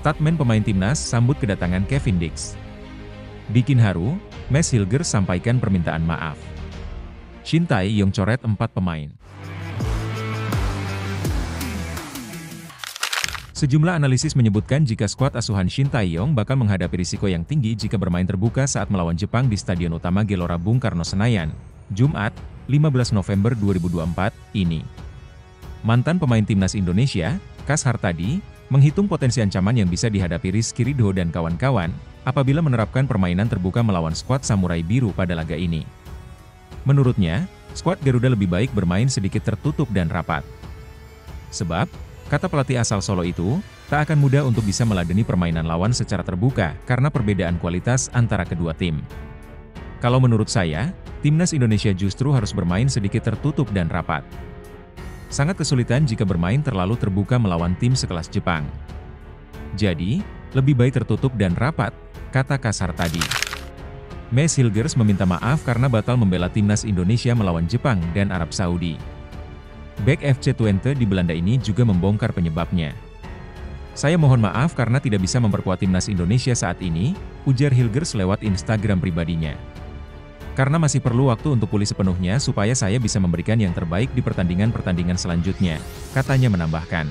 Statement pemain timnas sambut kedatangan Kevin Dix. Bikin haru, Mads Hilgers sampaikan permintaan maaf. Shin Tae-yong coret 4 pemain. Sejumlah analisis menyebutkan jika skuad asuhan Shin Tae-yong bakal menghadapi risiko yang tinggi jika bermain terbuka saat melawan Jepang di Stadion Utama Gelora Bung Karno Senayan, Jumat, 15 November 2024, ini. Mantan pemain timnas Indonesia, Kas Hartadi, menghitung potensi ancaman yang bisa dihadapi Rizky Ridho dan kawan-kawan, apabila menerapkan permainan terbuka melawan skuad Samurai Biru pada laga ini. Menurutnya, skuad Garuda lebih baik bermain sedikit tertutup dan rapat. Sebab, kata pelatih asal Solo itu, tak akan mudah untuk bisa meladeni permainan lawan secara terbuka karena perbedaan kualitas antara kedua tim. Kalau menurut saya, timnas Indonesia justru harus bermain sedikit tertutup dan rapat. Sangat kesulitan jika bermain terlalu terbuka melawan tim sekelas Jepang. Jadi, lebih baik tertutup dan rapat, kata Kas Hartadi. Mads Hilgers meminta maaf karena batal membela timnas Indonesia melawan Jepang dan Arab Saudi. Bek FC Twente di Belanda ini juga membongkar penyebabnya. Saya mohon maaf karena tidak bisa memperkuat timnas Indonesia saat ini, ujar Hilgers lewat Instagram pribadinya. Karena masih perlu waktu untuk pulih sepenuhnya supaya saya bisa memberikan yang terbaik di pertandingan-pertandingan selanjutnya, katanya menambahkan.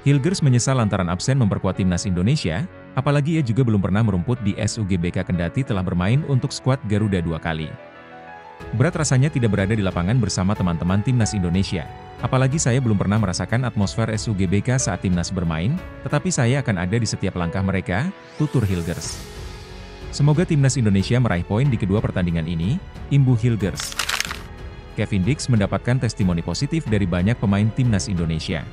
Hilgers menyesal lantaran absen memperkuat timnas Indonesia, apalagi ia juga belum pernah merumput di SUGBK kendati telah bermain untuk skuad Garuda 2 kali. Berat rasanya tidak berada di lapangan bersama teman-teman timnas Indonesia, apalagi saya belum pernah merasakan atmosfer SUGBK saat timnas bermain, tetapi saya akan ada di setiap langkah mereka, tutur Hilgers. Semoga timnas Indonesia meraih poin di kedua pertandingan ini, imbuh Hilgers. Kevin Dix mendapatkan testimoni positif dari banyak pemain timnas Indonesia.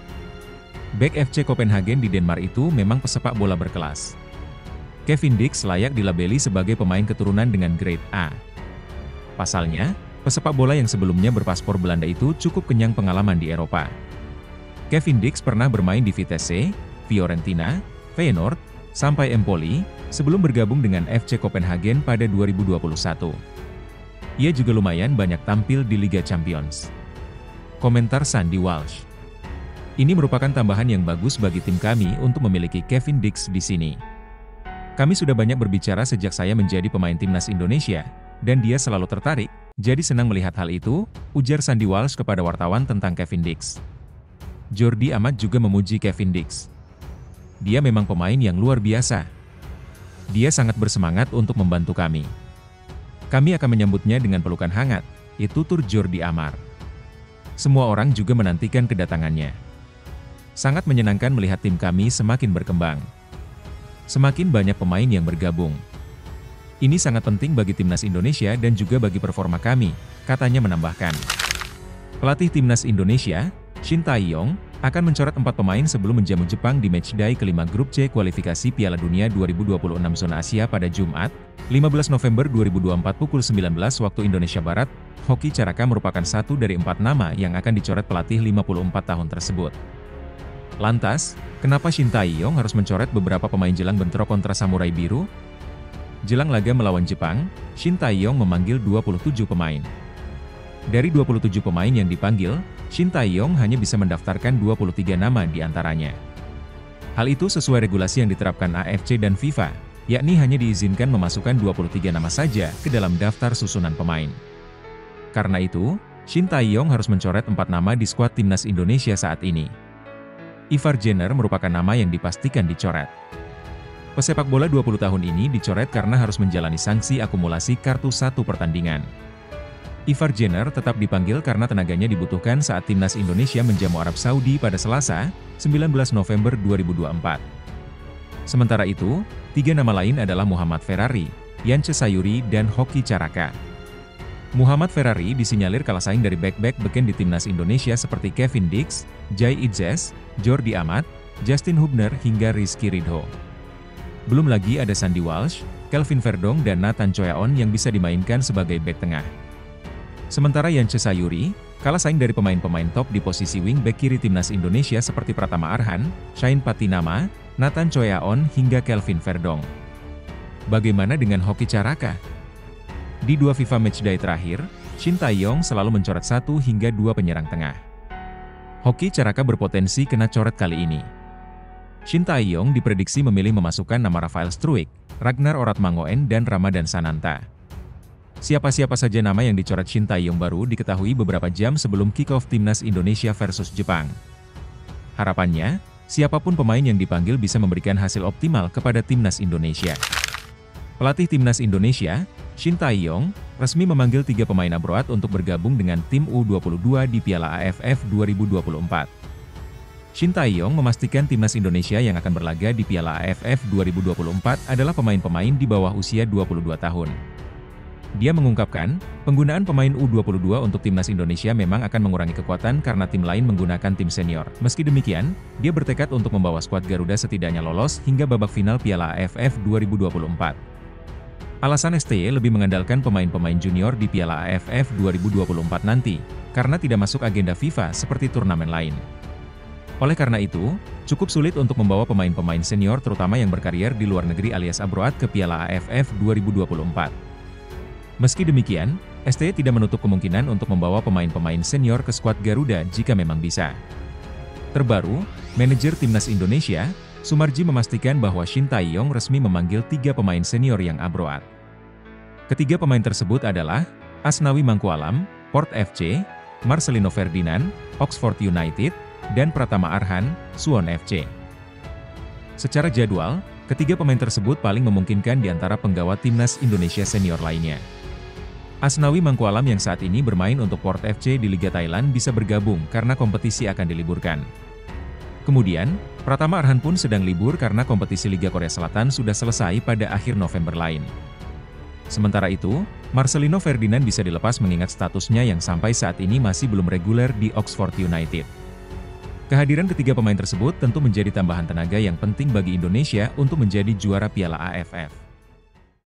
Bek FC Copenhagen di Denmark itu memang pesepak bola berkelas. Kevin Dix layak dilabeli sebagai pemain keturunan dengan grade A. Pasalnya, pesepak bola yang sebelumnya berpaspor Belanda itu cukup kenyang pengalaman di Eropa. Kevin Dix pernah bermain di Vitesse, Fiorentina, Feyenoord, sampai Empoli, sebelum bergabung dengan FC Copenhagen pada 2021. Ia juga lumayan banyak tampil di Liga Champions. Komentar Sandy Walsh. Ini merupakan tambahan yang bagus bagi tim kami untuk memiliki Kevin Dix di sini. Kami sudah banyak berbicara sejak saya menjadi pemain timnas Indonesia, dan dia selalu tertarik, jadi senang melihat hal itu, ujar Sandy Walsh kepada wartawan tentang Kevin Dix. Jordi Amat juga memuji Kevin Dix. Dia memang pemain yang luar biasa. Dia sangat bersemangat untuk membantu kami. Kami akan menyambutnya dengan pelukan hangat, itu tutur Jordi Amar. Semua orang juga menantikan kedatangannya. Sangat menyenangkan melihat tim kami semakin berkembang. Semakin banyak pemain yang bergabung. Ini sangat penting bagi timnas Indonesia dan juga bagi performa kami, katanya menambahkan. Pelatih timnas Indonesia, Shin Tae-yong, akan mencoret 4 pemain sebelum menjamu Jepang di matchday kelima grup C kualifikasi Piala Dunia 2026 zona Asia pada Jumat, 15 November 2024 pukul 19 waktu Indonesia Barat. Hoki Caraka merupakan satu dari 4 nama yang akan dicoret pelatih 54 tahun tersebut. Lantas, kenapa Shin Tae-yong harus mencoret beberapa pemain jelang bentrok kontra Samurai Biru? Jelang laga melawan Jepang, Shin Tae-yong memanggil 27 pemain. Dari 27 pemain yang dipanggil, Shin Tae-yong hanya bisa mendaftarkan 23 nama di antaranya. Hal itu sesuai regulasi yang diterapkan AFC dan FIFA, yakni hanya diizinkan memasukkan 23 nama saja ke dalam daftar susunan pemain. Karena itu, Shin Tae-yong harus mencoret 4 nama di skuad timnas Indonesia saat ini. Ivar Jenner merupakan nama yang dipastikan dicoret. Pesepak bola 20 tahun ini dicoret karena harus menjalani sanksi akumulasi kartu 1 pertandingan. Ivar Jenner tetap dipanggil karena tenaganya dibutuhkan saat timnas Indonesia menjamu Arab Saudi pada Selasa, 19 November 2024. Sementara itu, 3 nama lain adalah Muhammad Ferrari, Yance Sayuri dan Hoki Caraka. Muhammad Ferrari disinyalir kalah saing dari bek-bek beken di timnas Indonesia seperti Kevin Dix, Jai Idzes, Jordi Amat, Justin Hubner hingga Rizky Ridho. Belum lagi ada Sandy Walsh, Kelvin Verdong dan Nathan Choyaon yang bisa dimainkan sebagai bek tengah. Sementara Yance Sayuri, kalah saing dari pemain-pemain top di posisi wing back kiri timnas Indonesia seperti Pratama Arhan, Shain Patinama, Nathan Choyaon hingga Kelvin Verdong. Bagaimana dengan Hoki Caraka? Di 2 FIFA Matchday terakhir, Shin Tae-yong selalu mencoret 1 hingga 2 penyerang tengah. Hoki Caraka berpotensi kena coret kali ini. Shin Tae-yong diprediksi memilih memasukkan nama Rafael Struijk, Ragnar Oratmangoen dan Ramadan Sananta. Siapa-siapa saja nama yang dicoret Shin Tae-yong baru diketahui beberapa jam sebelum kick-off Timnas Indonesia versus Jepang. Harapannya, siapapun pemain yang dipanggil bisa memberikan hasil optimal kepada Timnas Indonesia. Pelatih Timnas Indonesia, Shin Tae-yong, resmi memanggil 3 pemain abroad untuk bergabung dengan tim U22 di Piala AFF 2024. Shin Tae-yong memastikan Timnas Indonesia yang akan berlaga di Piala AFF 2024 adalah pemain-pemain di bawah usia 22 tahun. Dia mengungkapkan, penggunaan pemain U22 untuk Timnas Indonesia memang akan mengurangi kekuatan karena tim lain menggunakan tim senior. Meski demikian, dia bertekad untuk membawa skuad Garuda setidaknya lolos hingga babak final Piala AFF 2024. Alasan STY lebih mengandalkan pemain-pemain junior di Piala AFF 2024 nanti, karena tidak masuk agenda FIFA seperti turnamen lain. Oleh karena itu, cukup sulit untuk membawa pemain-pemain senior terutama yang berkarier di luar negeri alias abroad ke Piala AFF 2024. Meski demikian, STY tidak menutup kemungkinan untuk membawa pemain-pemain senior ke skuad Garuda jika memang bisa. Terbaru, manajer Timnas Indonesia, Sumarji memastikan bahwa Shin Tae-yong resmi memanggil 3 pemain senior yang abroad. Ketiga pemain tersebut adalah Asnawi Mangkualam, Port FC, Marcelino Ferdinand, Oxford United, dan Pratama Arhan, Suwon FC. Secara jadwal, ketiga pemain tersebut paling memungkinkan di antara penggawa Timnas Indonesia senior lainnya. Asnawi Mangkualam yang saat ini bermain untuk Port FC di Liga Thailand bisa bergabung karena kompetisi akan diliburkan. Kemudian, Pratama Arhan pun sedang libur karena kompetisi Liga Korea Selatan sudah selesai pada akhir November lain. Sementara itu, Marcelino Ferdinand bisa dilepas mengingat statusnya yang sampai saat ini masih belum reguler di Oxford United. Kehadiran ketiga pemain tersebut tentu menjadi tambahan tenaga yang penting bagi Indonesia untuk menjadi juara Piala AFF.